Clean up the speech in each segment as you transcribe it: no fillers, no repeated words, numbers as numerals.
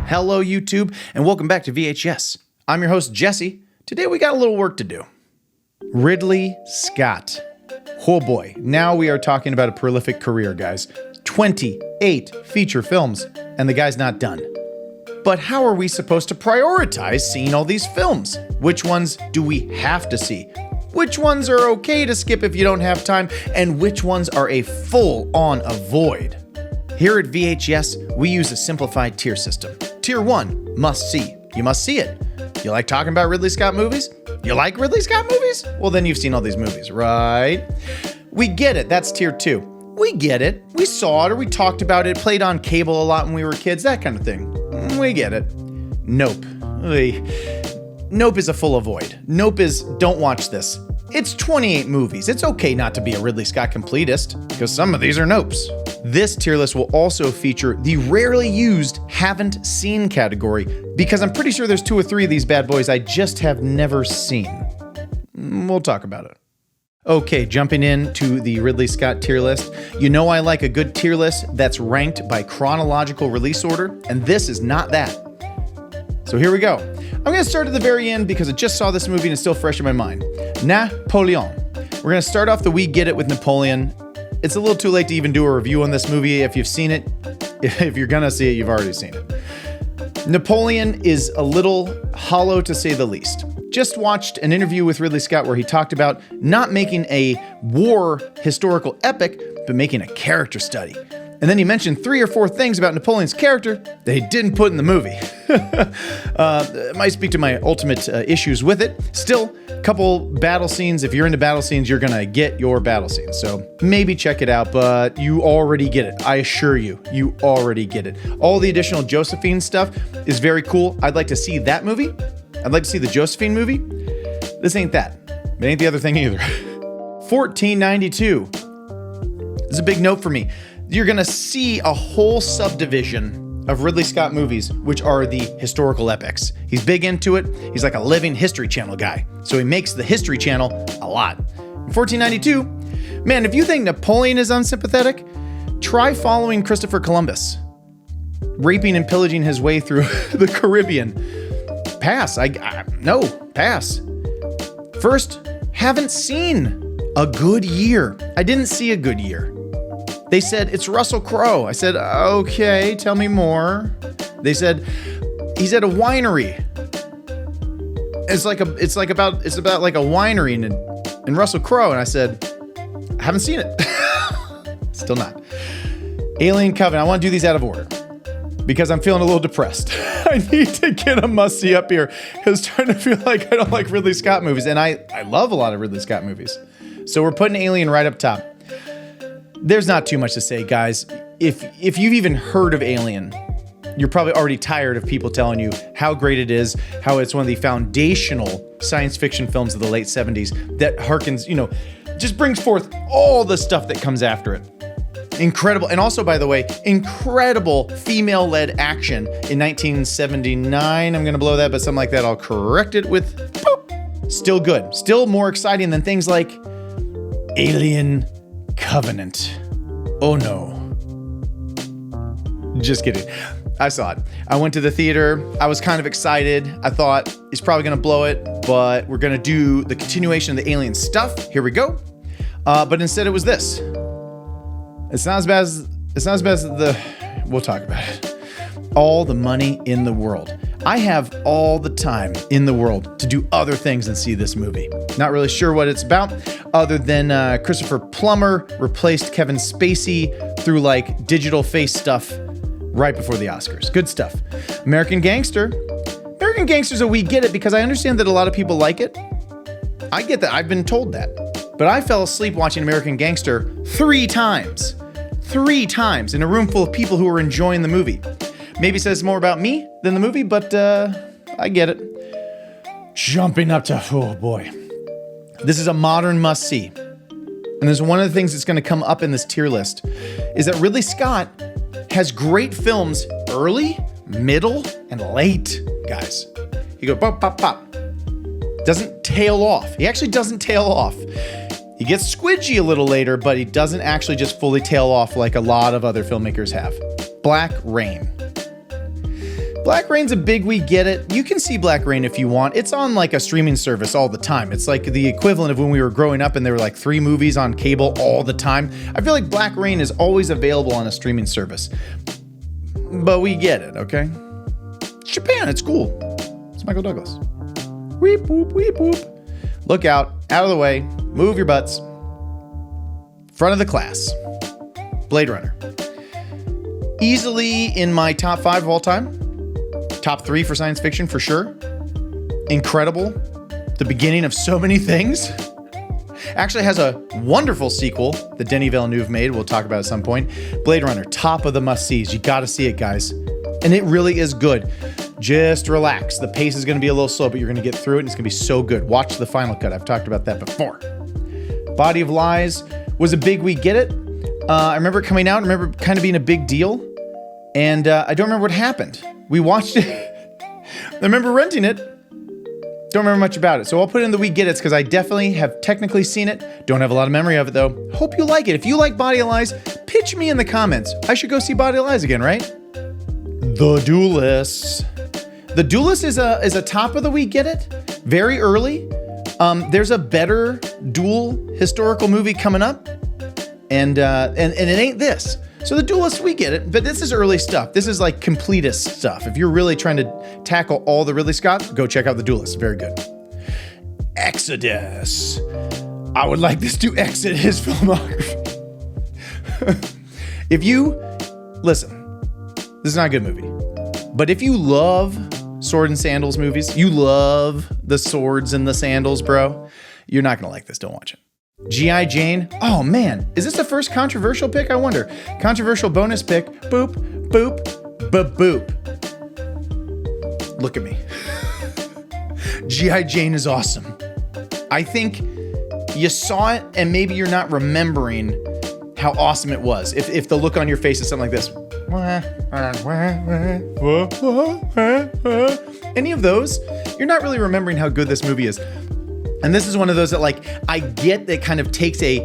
Hello, YouTube, and welcome back to VHS. I'm your host, Jesse. Today we got a little work to do. Ridley Scott. Oh boy, now we are talking about a prolific career, guys. 28 feature films, and the guy's not done. But how are we supposed to prioritize seeing all these films? Which ones do we have to see? Which ones are okay to skip if you don't have time? And which ones are a full-on avoid? Here at VHS, we use a simplified tier system. Tier 1, must see. You must see it. You like talking about Ridley Scott movies? You like Ridley Scott movies? Well, then you've seen all these movies, right? We get it. That's tier 2. We get it. We saw it or we talked about it, played on cable a lot when we were kids, that kind of thing. We get it. Nope. Nope is a full avoid. Nope is don't watch this. It's 28 movies. It's okay not to be a Ridley Scott completist, because some of these are nopes. This tier list will also feature the rarely used haven't seen category, because I'm pretty sure there's 2 or 3 of these bad boys I just have never seen. We'll talk about it. Okay, jumping into the Ridley Scott tier list. You know I like a good tier list that's ranked by chronological release order, and this is not that. So here we go. I'm going to start at the very end because I just saw this movie and it's still fresh in my mind. Napoleon. We're going to start off the We Get It with Napoleon. It's a little too late to even do a review on this movie. If you've seen it, if you're going to see it, you've already seen it. Napoleon is a little hollow to say the least. Just watched an interview with Ridley Scott where he talked about not making a war historical epic, but making a character study. And then he mentioned 3 or 4 things about Napoleon's character that he didn't put in the movie. It might speak to my ultimate issues with it. Still, a couple battle scenes. If you're into battle scenes, you're going to get your battle scenes. So maybe check it out, but you already get it. I assure you, you already get it. All the additional Josephine stuff is very cool. I'd like to see that movie. I'd like to see the Josephine movie. This ain't that. It ain't the other thing either. 1492. This is a big note for me. You're going to see a whole subdivision of Ridley Scott movies, which are the historical epics. He's big into it. He's like a living History Channel guy. So he makes the History Channel a lot. In 1492, man, if you think Napoleon is unsympathetic, try following Christopher Columbus, raping and pillaging his way through the Caribbean. Pass. No, pass. First, haven't seen a good year. I didn't see a good year. They said, it's Russell Crowe. I said, okay, tell me more. They said, he's at a winery. It's about like a winery and Russell Crowe. And I said, I haven't seen it. Still not. Alien Covenant. I want to do these out of order because I'm feeling a little depressed. I need to get a must-see up here because it's starting to feel like I don't like Ridley Scott movies. And I love a lot of Ridley Scott movies. So we're putting Alien right up top. There's not too much to say, guys. If you've even heard of Alien, you're probably already tired of people telling you how great it is, how it's one of the foundational science fiction films of the late 70s that harkens, just brings forth all the stuff that comes after it. Incredible. And also, by the way, incredible female-led action in 1979. I'm going to blow that, but something like that. I'll correct it with boop. Still good. Still more exciting than things like Alien Covenant. Oh no. Just kidding. I saw it. I went to the theater. I was kind of excited. I thought he's probably going to blow it, but we're going to do the continuation of the Alien stuff. Here we go. But instead it was this. It's not as bad as we'll talk about it. All the money in the world. I have all the time in the world to do other things than see this movie. Not really sure what it's about, other than Christopher Plummer replaced Kevin Spacey through like digital face stuff right before the Oscars. Good stuff. American Gangster. American Gangster's a we get it because I understand that a lot of people like it. I get that. I've been told that. But I fell asleep watching American Gangster 3 times. 3 times in a room full of people who were enjoying the movie. Maybe says more about me than the movie, but I get it. Jumping up to, oh boy. This is a modern must-see. And there's one of the things that's going to come up in this tier list is that Ridley Scott has great films early, middle, and late, guys. He goes pop, pop, pop. Doesn't tail off. He actually doesn't tail off. He gets squidgy a little later, but he doesn't actually just fully tail off like a lot of other filmmakers have. Black Rain. Black Rain's a big we get it. You can see Black Rain if you want. It's on like a streaming service all the time. It's like the equivalent of when we were growing up and there were like 3 movies on cable all the time. I feel like Black Rain is always available on a streaming service. But we get it, okay? It's Japan, it's cool. It's Michael Douglas. Weep, whoop, weep, whoop. Look out of the way, move your butts. Front of the class. Blade Runner. Easily in my top 5 of all time. Top 3 for science fiction for sure. Incredible. The beginning of so many things. Actually has a wonderful sequel that Denis Villeneuve made. We'll talk about at some point. Blade Runner, top of the must-sees. You gotta see it, guys. And it really is good. Just relax. The pace is gonna be a little slow, but you're gonna get through it and it's gonna be so good. Watch the final cut. I've talked about that before. Body of Lies was a big we get it. I remember it coming out. I remember kind of being a big deal. And I don't remember what happened. We watched it. I remember renting it. Don't remember much about it. So I'll put it in the we get it's because I definitely have technically seen it. Don't have a lot of memory of it though. Hope you like it. If you like Body of Lies, pitch me in the comments. I should go see Body of Lies again, right? The Duelist. The Duelist is a top of the we get it. Very early. There's a better duel historical movie coming up. And it ain't this. So The Duelist, we get it, but this is early stuff. This is like completist stuff. If you're really trying to tackle all the Ridley Scott, go check out The Duelist. Very good. Exodus. I would like this to exit his filmography. If you, listen, this is not a good movie, but if you love sword and sandals movies, you love the swords and the sandals, bro, you're not going to like this. Don't watch it. G.I. Jane. Oh man, is this the first controversial pick? I wonder. Controversial bonus pick. Boop, boop, boop. Look at me. G.I. Jane is awesome. I think you saw it and maybe you're not remembering how awesome it was. If the look on your face is something like this. Any of those, you're not really remembering how good this movie is. And this is one of those that, like, I get that kind of takes a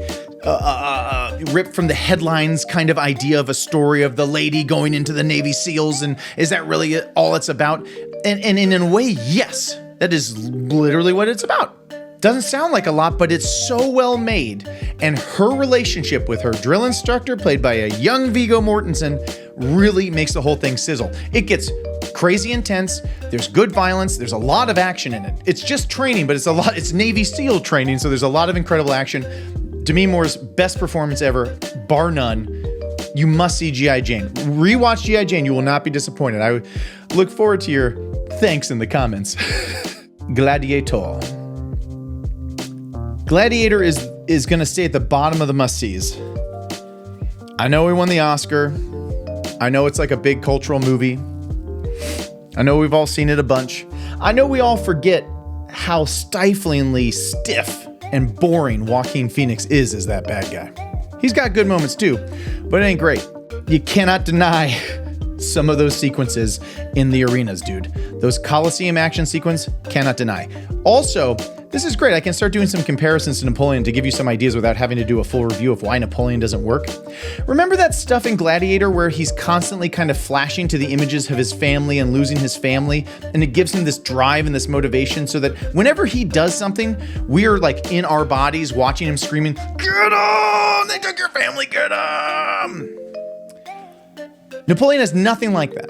rip from the headlines kind of idea of a story of the lady going into the Navy SEALs, and is that really all it's about? And in a way, yes, that is literally what it's about. Doesn't sound like a lot, but it's so well made. And her relationship with her drill instructor, played by a young Viggo Mortensen, really makes the whole thing sizzle. It gets crazy intense. There's good violence. There's a lot of action in it. It's just training, but it's Navy SEAL training, so there's a lot of incredible action. Demi Moore's best performance ever, bar none. You must see G.I. Jane. Rewatch G.I. Jane. You will not be disappointed. I look forward to your thanks in the comments. Gladiator. Gladiator is going to stay at the bottom of the must-sees. I know he won the Oscar. I know it's like a big cultural movie. I know we've all seen it a bunch. I know we all forget how stiflingly stiff and boring Joaquin Phoenix is as that bad guy. He's got good moments too, but it ain't great. You cannot deny some of those sequences in the arenas, dude. Those Coliseum action sequence, cannot deny. Also, this is great. I can start doing some comparisons to Napoleon to give you some ideas without having to do a full review of why Napoleon doesn't work. Remember that stuff in Gladiator where he's constantly kind of flashing to the images of his family and losing his family, and it gives him this drive and this motivation so that whenever he does something, we're like in our bodies watching him screaming, "Get him! They took your family, get him!" Napoleon has nothing like that.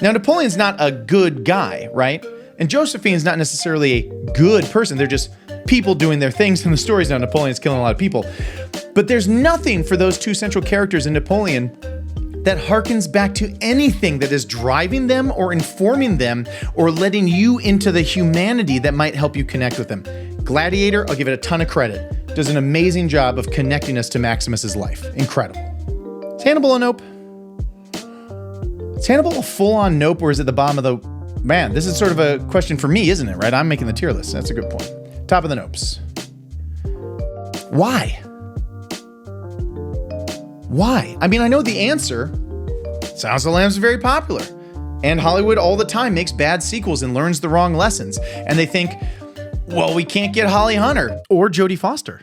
Now, Napoleon's not a good guy, right? And Josephine's not necessarily a good person. They're just people doing their things in the stories. Now, Napoleon's killing a lot of people. But there's nothing for those two central characters in Napoleon that harkens back to anything that is driving them or informing them or letting you into the humanity that might help you connect with them. Gladiator, I'll give it a ton of credit, does an amazing job of connecting us to Maximus's life. Incredible. Is Hannibal a nope? Is Hannibal a full-on nope, or is it the bottom of the... Man, this is sort of a question for me, isn't it, right? I'm making the tier list. That's a good point. Top of the nopes. Why? Why? I mean, I know the answer. Silence of the Lambs is very popular. And Hollywood all the time makes bad sequels and learns the wrong lessons. And they think, well, we can't get Holly Hunter or Jodie Foster.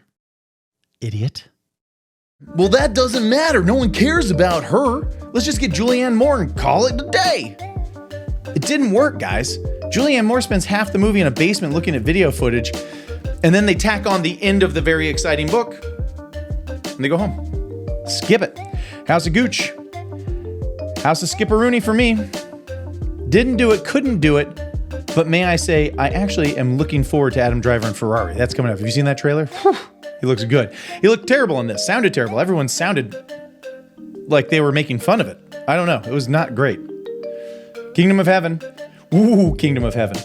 Idiot. Well, that doesn't matter. No one cares about her. Let's just get Julianne Moore and call it a day. It didn't work, guys. Julianne Moore spends half the movie in a basement looking at video footage, and then they tack on the end of the very exciting book, and they go home. Skip it. House of Gooch. House of Skipperoonie for me. Didn't do it, couldn't do it, but may I say, I actually am looking forward to Adam Driver and Ferrari. That's coming up. Have you seen that trailer? Whew. He looks good. He looked terrible in this. Sounded terrible. Everyone sounded like they were making fun of it. I don't know. It was not great. Kingdom of Heaven. Ooh, Kingdom of Heaven.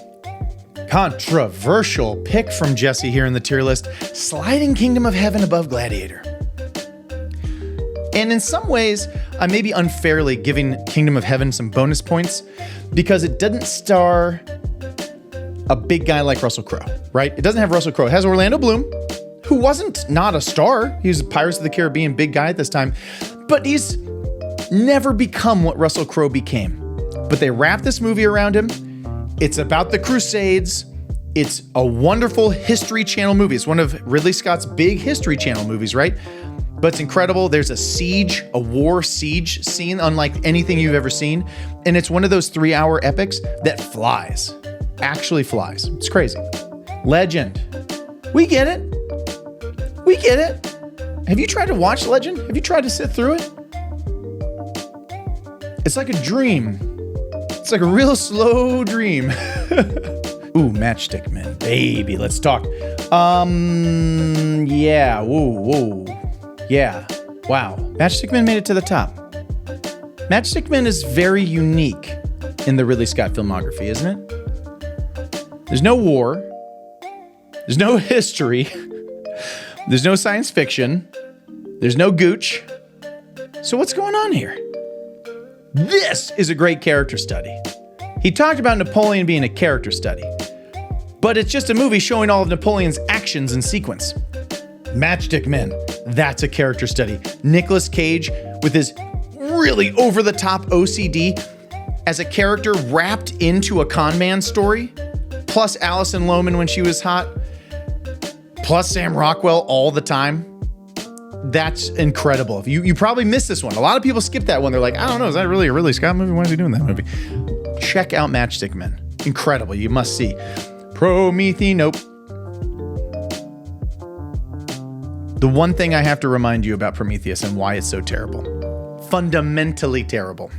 Controversial pick from Jesse here in the tier list. Sliding Kingdom of Heaven above Gladiator. And in some ways, I may be unfairly giving Kingdom of Heaven some bonus points because it doesn't star a big guy like Russell Crowe, right? It doesn't have Russell Crowe. It has Orlando Bloom, who wasn't not a star. He was a Pirates of the Caribbean big guy at this time, but he's never become what Russell Crowe became. But they wrap this movie around him. It's about the Crusades. It's a wonderful History Channel movie. It's one of Ridley Scott's big History Channel movies, right? But it's incredible. There's a siege, a war siege scene unlike anything you've ever seen. And it's one of those 3-hour epics that flies. Actually flies. It's crazy. Legend. We get it. We get it. Have you tried to watch Legend? Have you tried to sit through it? It's like a dream. It's like a real slow dream. Ooh, Matchstick Men. Baby, let's talk. Yeah. Whoa. Yeah. Wow. Matchstick Men made it to the top. Matchstick Men is very unique in the Ridley Scott filmography, isn't it? There's no war. There's no history. There's no science fiction. There's no gooch. So what's going on here? This is a great character study. He talked about Napoleon being a character study, but it's just a movie showing all of Napoleon's actions in sequence. Matchstick Men, that's a character study. Nicolas Cage with his really over-the-top OCD as a character wrapped into a con man story, plus Alison Lohman when she was hot, plus Sam Rockwell all the time. That's incredible. You probably missed this one. A lot of people skip that one. They're like, I don't know, is that really a Ridley Scott movie? Why is he doing that movie? Check out Matchstick Men. Incredible. You must see. Prometheus, nope. The one thing I have to remind you about Prometheus and why it's so terrible. Fundamentally terrible.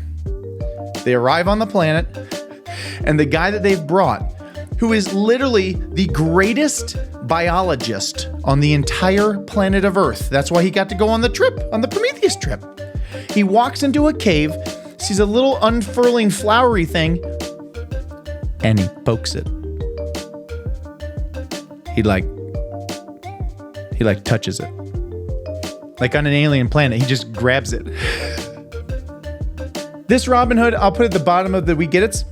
They arrive on the planet, and the guy that they've brought, who is literally the greatest biologist on the entire planet of Earth. That's why he got to go on the trip, on the Prometheus trip. He walks into a cave, sees a little unfurling flowery thing, and he pokes it. He touches it. Like on an alien planet, he just grabs it. This Robin Hood, I'll put at the bottom of the We Get It's.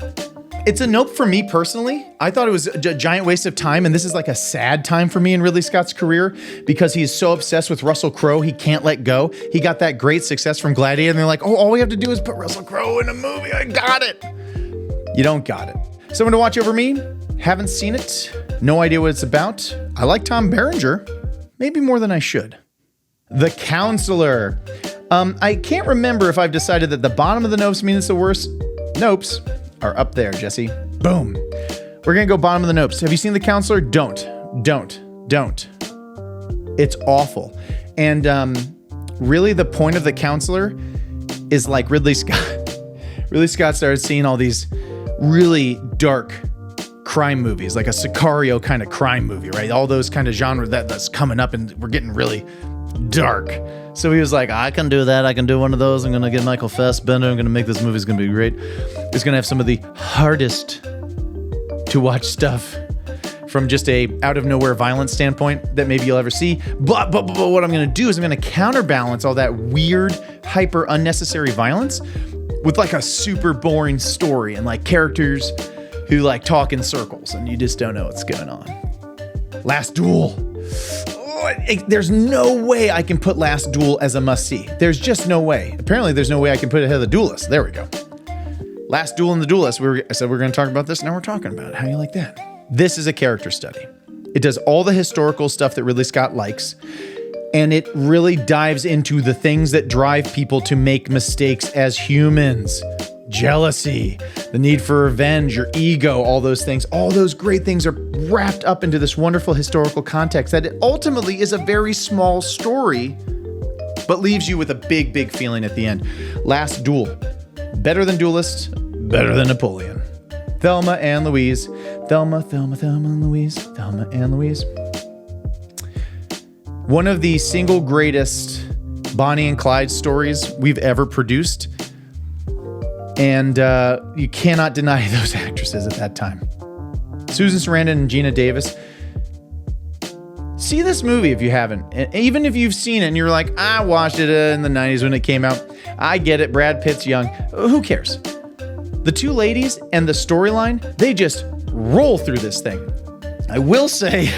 It's a nope for me personally. I thought it was a giant waste of time, and this is like a sad time for me in Ridley Scott's career because he's so obsessed with Russell Crowe, he can't let go. He got that great success from Gladiator, and they're like, oh, all we have to do is put Russell Crowe in a movie. I got it. You don't got it. Someone to watch over me. Haven't seen it. No idea what it's about. I like Tom Berenger. Maybe more than I should. The Counselor. I can't remember if I've decided that the bottom of the nopes means it's the worst. Nopes are up there, Jesse. Boom. We're going to go bottom of the nopes. Have you seen The Counselor? Don't. It's awful. And really the point of The Counselor is like Ridley Scott. Ridley Scott started seeing all these really dark crime movies, like a Sicario kind of crime movie, right? All those kind of genre that's coming up, and we're getting really dark. So he was like, I can do that. I can do one of those. I'm going to get Michael Fassbender. I'm going to make this movie. It's going to be great. It's going to have some of the hardest to watch stuff from just a out of nowhere violence standpoint that maybe you'll ever see. But what I'm going to do is I'm going to counterbalance all that weird, hyper unnecessary violence with like a super boring story and like characters who like talk in circles and you just don't know what's going on. Last Duel. There's no way I can put Last Duel as a must-see. There's just no way. Apparently, there's no way I can put it ahead of The Duelist. There we go. Last Duel and The Duelist. I said we're going to talk about this. Now we're talking about it. How do you like that? This is a character study. It does all the historical stuff that Ridley Scott likes, and it really dives into the things that drive people to make mistakes as humans. jealousy, the need for revenge, your ego, all those things. All those great things are wrapped up into this wonderful historical context that ultimately is a very small story, but leaves you with a big, big feeling at the end. Last Duel. Better than Duelist, better than Napoleon. Thelma and Louise. Thelma and Louise. Thelma and Louise. One of the single greatest Bonnie and Clyde stories we've ever produced. And you cannot deny those actresses at that time. Susan Sarandon and Gina Davis. See this movie if you haven't. And even if you've seen it and you're like, I watched it in the 90s when it came out. I get it. Brad Pitt's young. Who cares? The two ladies and the storyline, they just roll through this thing. I will say,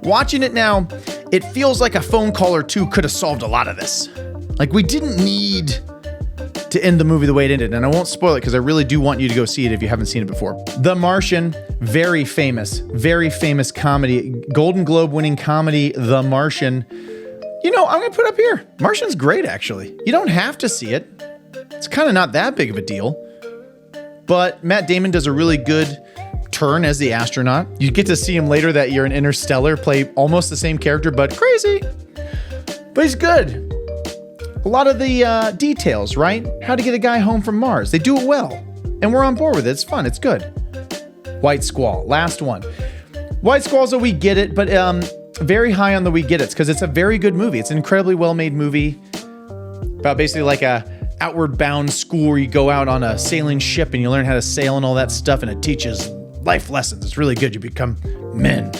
watching it now, it feels like a phone call or two could have solved a lot of this. Like, we didn't need to end the movie the way it ended, and I won't spoil it because I really do want you to go see it if you haven't seen it before. The Martian, very famous comedy, Golden Globe winning comedy, The Martian. You know, I'm going to put up here. Martian's great, actually. You don't have to see it. It's kind of not that big of a deal. But Matt Damon does a really good turn as the astronaut. You get to see him later that year in Interstellar play almost the same character, but crazy. But he's good. A lot of the details, right? How to get a guy home from Mars. They do it well. And we're on board with it. It's fun. It's good. White Squall. Last one. White Squall's a we get it, but very high on the we get it's because it's a very good movie. It's an incredibly well-made movie about basically like a outward bound school where you go out on a sailing ship and you learn how to sail and all that stuff, and it teaches life lessons. It's really good. You become men.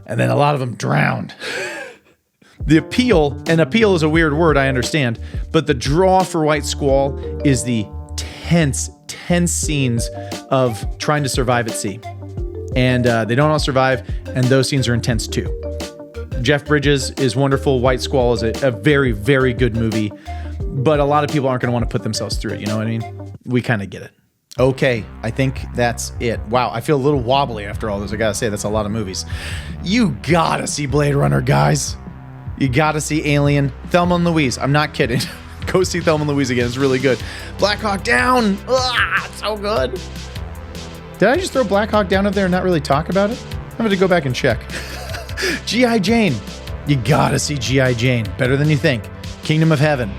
And then a lot of them drowned. The appeal, and appeal is a weird word, I understand, but the draw for White Squall is the tense scenes of trying to survive at sea. And they don't all survive, and those scenes are intense too. Jeff Bridges is wonderful. White Squall is a very, very good movie, but a lot of people aren't going to want to put themselves through it. You know what I mean? We kind of get it. Okay, I think that's it. Wow, I feel a little wobbly after all this. I gotta say, that's a lot of movies. You gotta see Blade Runner, guys. You gotta see Alien. Thelma and Louise. I'm not kidding. Go see Thelma and Louise again. It's really good. Black Hawk Down. It's so good. Did I just throw Black Hawk Down up there and not really talk about it? I'm going to go back and check. G.I. Jane. You gotta see G.I. Jane. Better than you think. Kingdom of Heaven.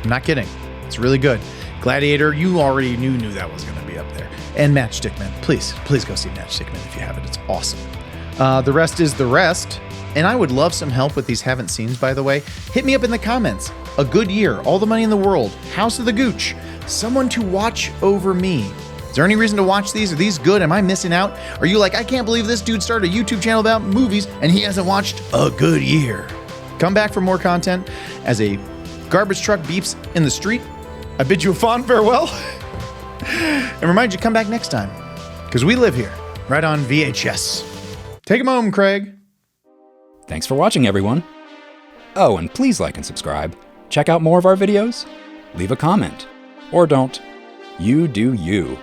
I'm not kidding. It's really good. Gladiator. You already knew that was going to be up there. And Match Dickman. Please go see Match Dickman if you haven't. It's awesome. The rest is the rest. And I would love some help with these haven't seens, by the way. Hit me up in the comments. A Good Year, All the Money in the World, House of the Gooch, Someone to Watch Over Me. Is there any reason to watch these? Are these good? Am I missing out? Are you like, I can't believe this dude started a YouTube channel about movies and he hasn't watched A Good Year? Come back for more content as a garbage truck beeps in the street. I bid you a fond farewell. And remind you to come back next time, because we live here, right on VHS. Take him home, Craig. Thanks for watching, everyone. Oh, and please like and subscribe. Check out more of our videos. Leave a comment. Or don't. You do you.